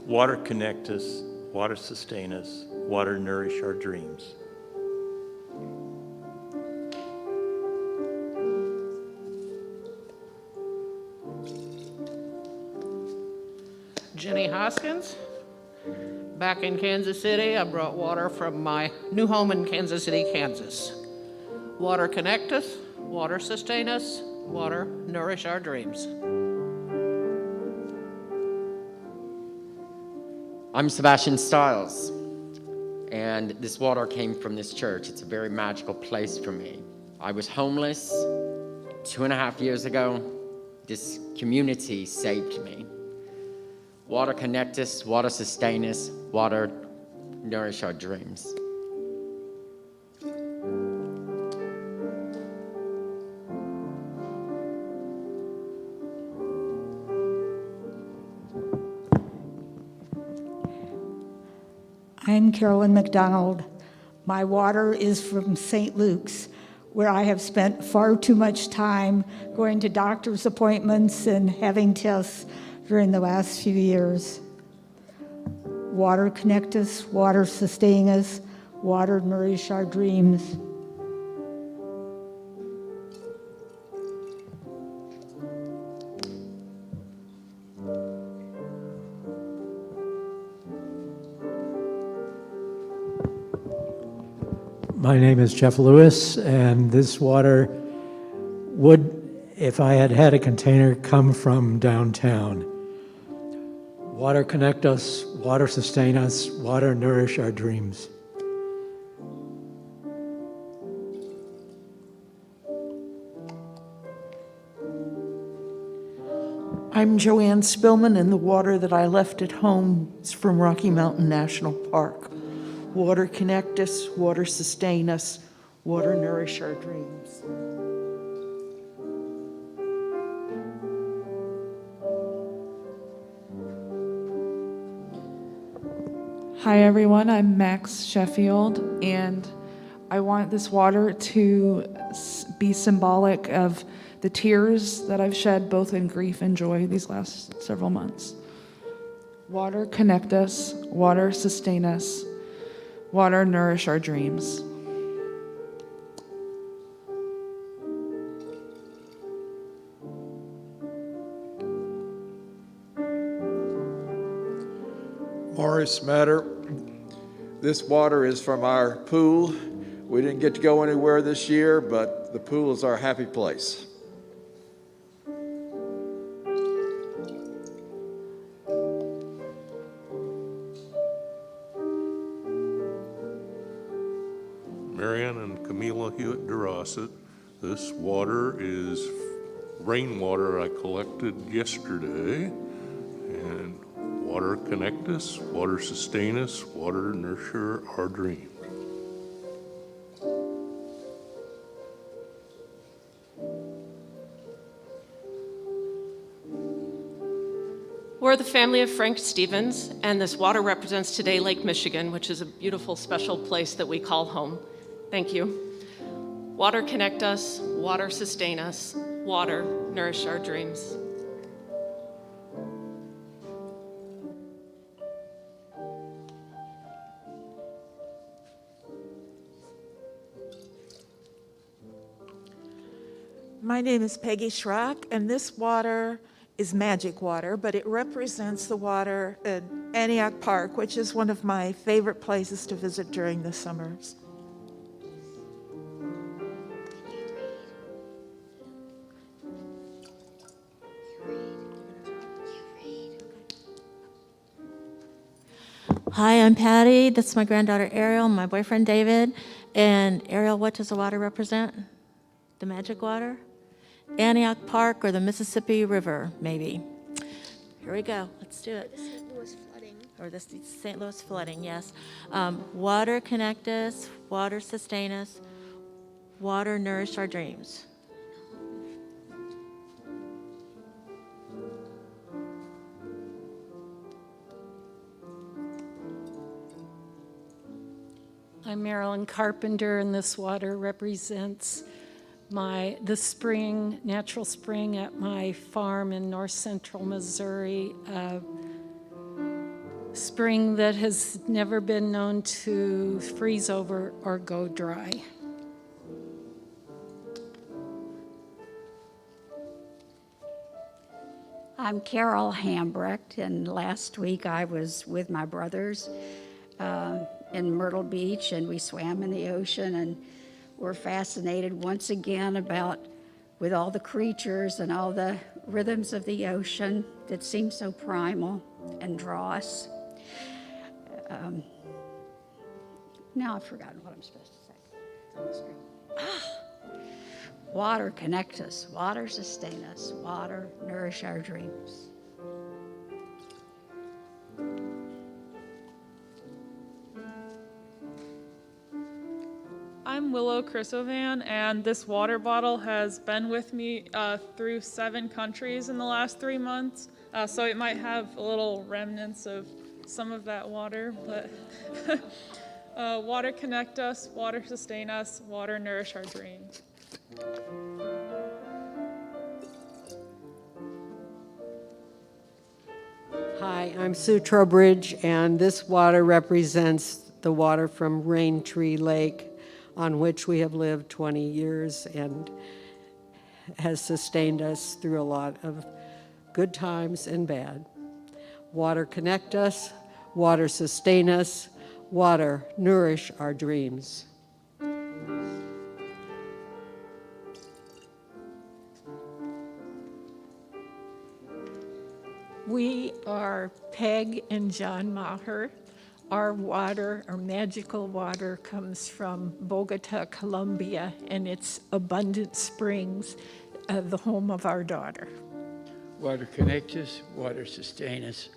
Water connect us, water sustain us, water nourish our dreams. Jenny Hoskins. Back in Kansas City, I brought water from my new home in Kansas City, Kansas. Water connect us, water sustain us, water nourish our dreams. I'm Sebastian Stiles, and this water came from this church. It's a very magical place for me. I was homeless 2.5 years ago. This community saved me. Water connect us, water sustain us, water nourish our dreams. I'm Carolyn McDonald. My water is from St. Luke's, where I have spent far too much time going to doctor's appointments and having tests during the last few years. Water connect us, water sustain us, water nourish our dreams. My name is Jeff Lewis, and this water would, if I had had a container, come from downtown. Water connect us, water sustain us, water nourish our dreams. I'm Joanne Spillman, and the water that I left at home is from Rocky Mountain National Park. Water connect us, water sustain us, water nourish our dreams. Hi everyone, I'm Max Sheffield, and I want this water to be symbolic of the tears that I've shed both in grief and joy these last several months. Water connect us, water sustain us, water nourish our dreams. Morris Matter. This water is from our pool. We didn't get to go anywhere this year, but the pool is our happy place. Marianne and Camila Hewitt DeRosset. This water is rainwater I collected yesterday. And water connect us, water sustain us, water nurture our dreams. We're the family of Frank Stevens, and this water represents today Lake Michigan, which is a beautiful, special place that we call home. Thank you. Water connect us, water sustain us, water nourish our dreams. My name is Peggy Schrock, and this water is magic water, but it represents the water at Antioch Park, which is one of my favorite places to visit during the summers. Hi, I'm Patty. This is my granddaughter Ariel, my boyfriend David. And Ariel, what does the water represent? The magic water? Antioch Park or the Mississippi River, maybe. Here we go. Let's do it. St. Louis flooding. Or the St. Louis flooding, yes. Water connect us, water sustain us, water nourish our dreams. I'm Marilyn Carpenter, and this water represents the spring, natural spring at my farm in north central Missouri, a spring that has never been known to freeze over or go dry. I'm Carol Hambrecht, and last week I was with my brothers in Myrtle Beach, and we swam in the ocean, and we're fascinated once again with all the creatures and all the rhythms of the ocean that seem so primal and draw us. Now I've forgotten what I'm supposed to say. It's on the screen. Water connect us, water sustain us, water nourish our dreams. I'm Willow Chrysovan, and this water bottle has been with me through 7 countries in the last 3 months, so it might have a little remnants of some of that water, but water connect us, water sustain us, water nourish our dreams. Hi, I'm Sue Trowbridge, and this water represents the water from Rain Tree Lake, on which we have lived 20 years and has sustained us through a lot of good times and bad. Water connect us, water sustain us, water nourish our dreams. We are Peg and John Maher. Our water, our magical water, comes from Bogota, Colombia, and it's Abundant Springs, the home of our daughter. Water connect us, water sustain us,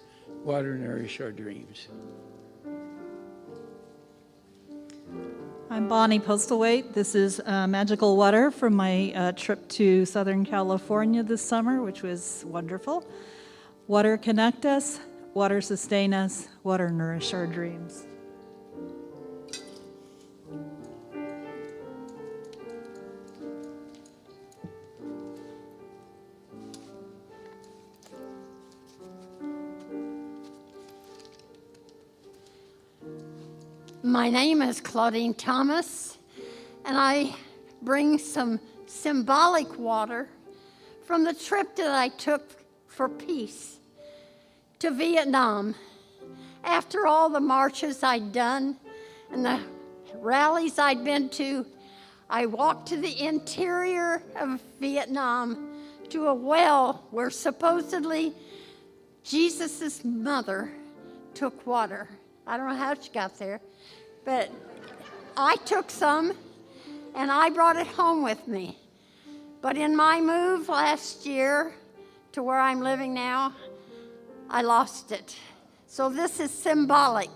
water nourish our dreams. I'm Bonnie Postlethwaite. This is magical water from my trip to Southern California this summer, which was wonderful. Water connect us, water sustain us, water nourish our dreams. My name is Claudine Thomas, and I bring some symbolic water from the trip that I took for peace to Vietnam. After all the marches I'd done and the rallies I'd been to, I walked to the interior of Vietnam to a well where supposedly Jesus' mother took water. I don't know how she got there, but I took some and I brought it home with me. But in my move last year to where I'm living now, I lost it. So this is symbolic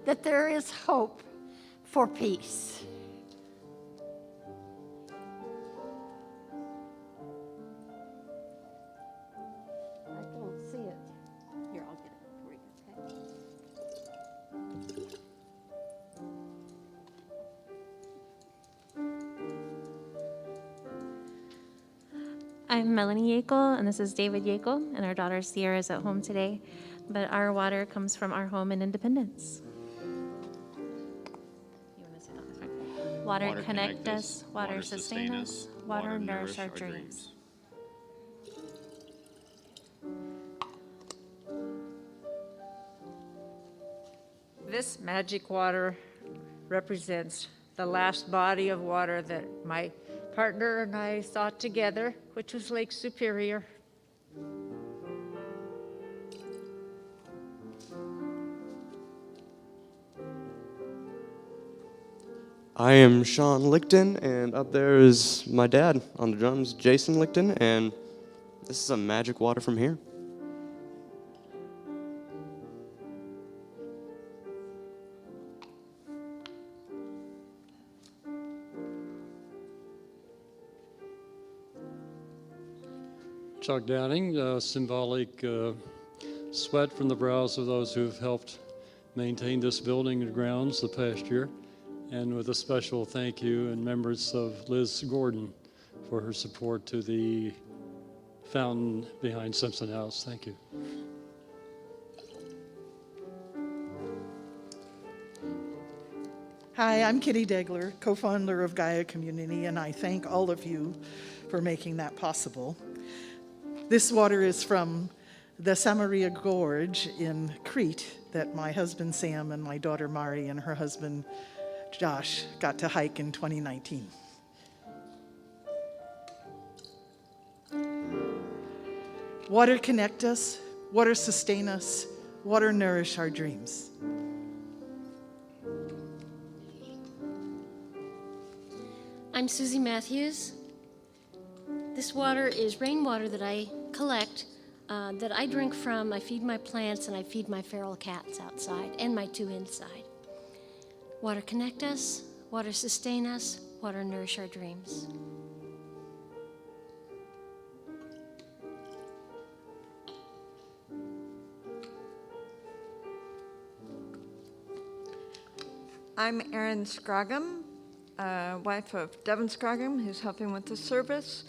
that there is hope for peace. I don't see it. Here, I'll get it for you, I'm Melanie Yackel, and this is David Yackel, and our daughter Sierra is at home today, but our water comes from our home in Independence. Water connect us, water sustain us, water nourish our dreams. This magic water represents the last body of water that my partner and I saw together, which was Lake Superior. I am Sean Lichten, and up there is my dad on the drums, Jason Lichten, and this is some magic water from here. Chuck Downing, symbolic sweat from the brows of those who've helped maintain this building and grounds the past year, and with a special thank you and members of Liz Gordon for her support to the fountain behind Simpson House. Thank you. Hi, I'm Kitty Degler, co-founder of Gaia Community, and I thank all of you for making that possible. This water is from the Samaria Gorge in Crete that my husband Sam and my daughter Mari and her husband Josh got to hike in 2019. Water connect us, water sustain us, water nourish our dreams. I'm Susie Matthews. This water is rainwater that I collect, that I drink from. I feed my plants and I feed my feral cats outside and my 2 inside. Water connect us, water sustain us, water nourish our dreams. I'm Erin Scroggum, wife of Devin Scroggum, who's helping with the service.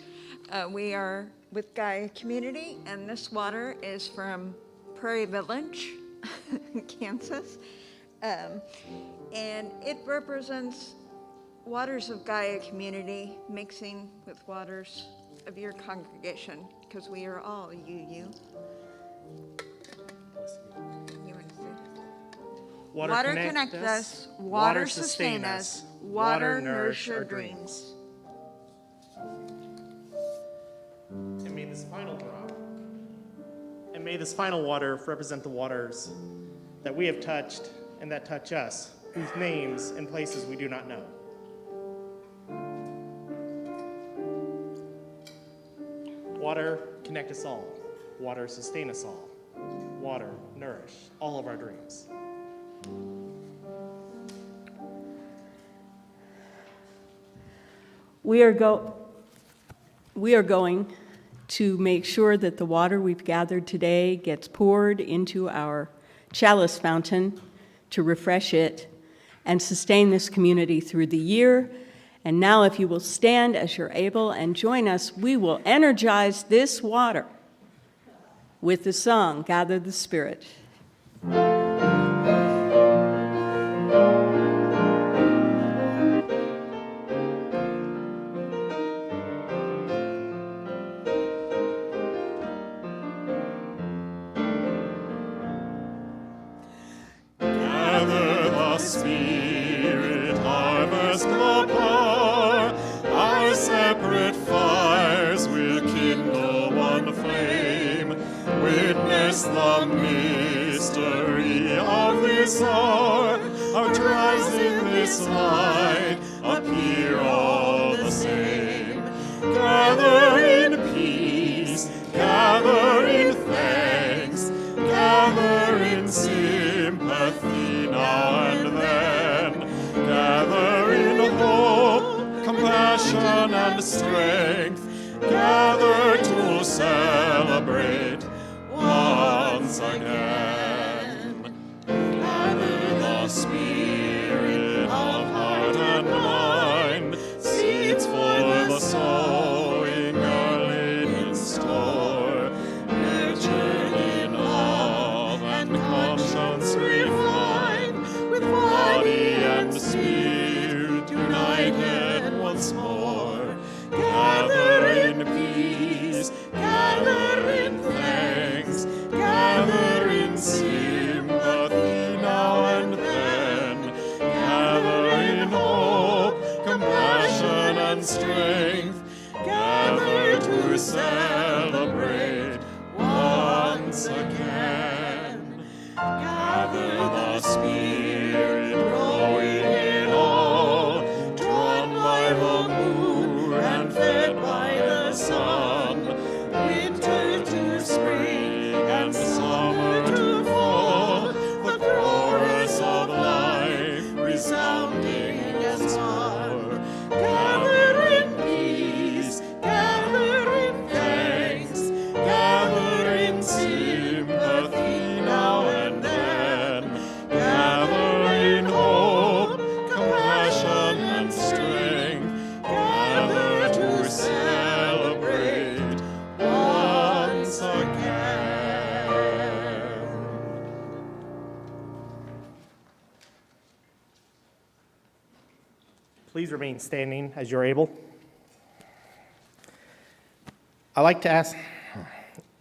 We are with Gaia Community, and this water is from Prairie Village, Kansas. And it represents waters of Gaia Community mixing with waters of your congregation, because we are all UU. Water connect us, water sustain us, water nourish our dreams. And may this final drop, and may this final water represent the waters that we have touched and that touch us, whose names and places we do not know. Water connect us all, water sustain us all, water nourish all of our dreams. We are going to make sure that the water we've gathered today gets poured into our Chalice fountain to refresh it and sustain this community through the year. And now, if you will stand as you're able and join us, we will energize this water with the song, Gather the Spirit. Gather the Spirit, harvest the power, our separate fires will kindle one flame. Witness the mystery of this hour, our tribes in this light appear all the same. Gather in peace, gather in thanks, gather in sympathy now and then, gather in hope, compassion and strength, gather to celebrate once again. Gather the spirit of heart and mind, seeds for the sowing are laid in store, nurtured in love and conscience refined, with body and spirit united once more. Gather in peace, gather in thanks, gather in sympathy now and then, gather in hope, compassion and strength, gather to celebrate once again. Gather the Spirit growing in all, drawn by the moon and fed by the sun, winter to spring and summer to fall, the chorus of life resounding once more. Gather in peace, gather in thanks, gather in sympathy now and then, gather in hope, compassion and strength, gather to celebrate once again. Please remain standing as you're able. I like to ask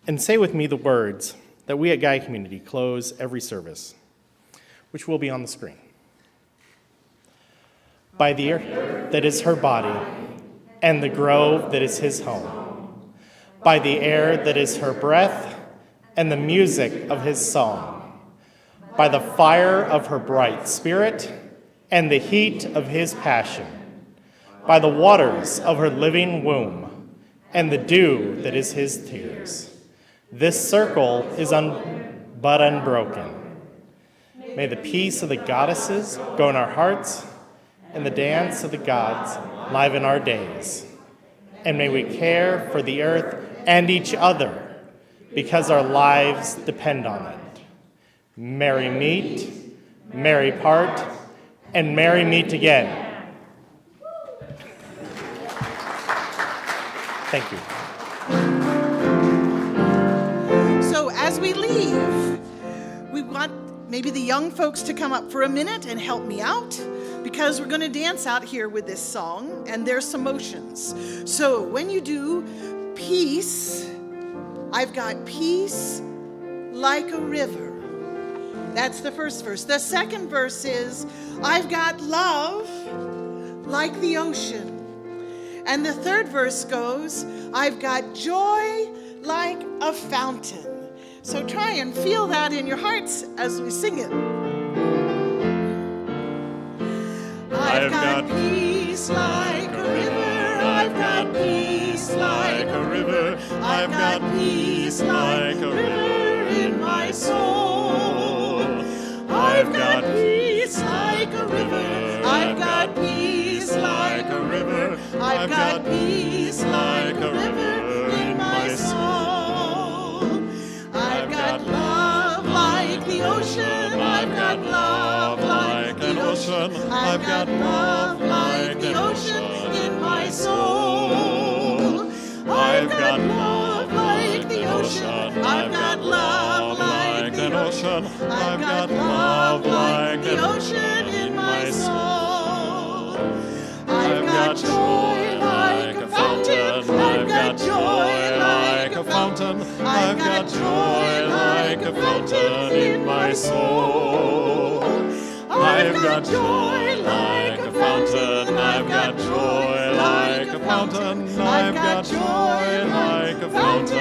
and say with me the words that we at Gaia Community close every service, which will be on the screen. By the earth that is her body, and the grove that is his home. By the air that is her breath, and the music of his song. By the fire of her bright spirit, and the heat of his passion. By the waters of her living womb, and the dew that is his tears. This circle is but unbroken. May the peace of the goddesses go in our hearts, and the dance of the gods liven our days. And may we care for the earth and each other, because our lives depend on it. Merry meet, merry part, and merry meet again. Thank you. So as we leave, we want maybe the young folks to come up for a minute and help me out, because we're going to dance out here with this song, and there's some motions. So when you do peace, I've got peace like a river. That's the first verse. The second verse is, I've got love like the ocean. And the third verse goes, I've got joy like a fountain. So try and feel that in your hearts as we sing it. I've got peace like a river. I've got peace like a river. I've got peace like a river in my soul. I've got peace like a river. I've got peace like a river. I've got peace like a river in my soul. I've got love like the ocean. I've got love like the ocean. I've got love like the ocean in my soul. I've got love like the ocean. I've got love like the ocean. I've got love like the ocean in my soul. I've got joy like a fountain. I've got joy like a fountain. I've got joy like a fountain in my soul. I've got joy like a fountain. I've got joy like a fountain. I've got joy like a fountain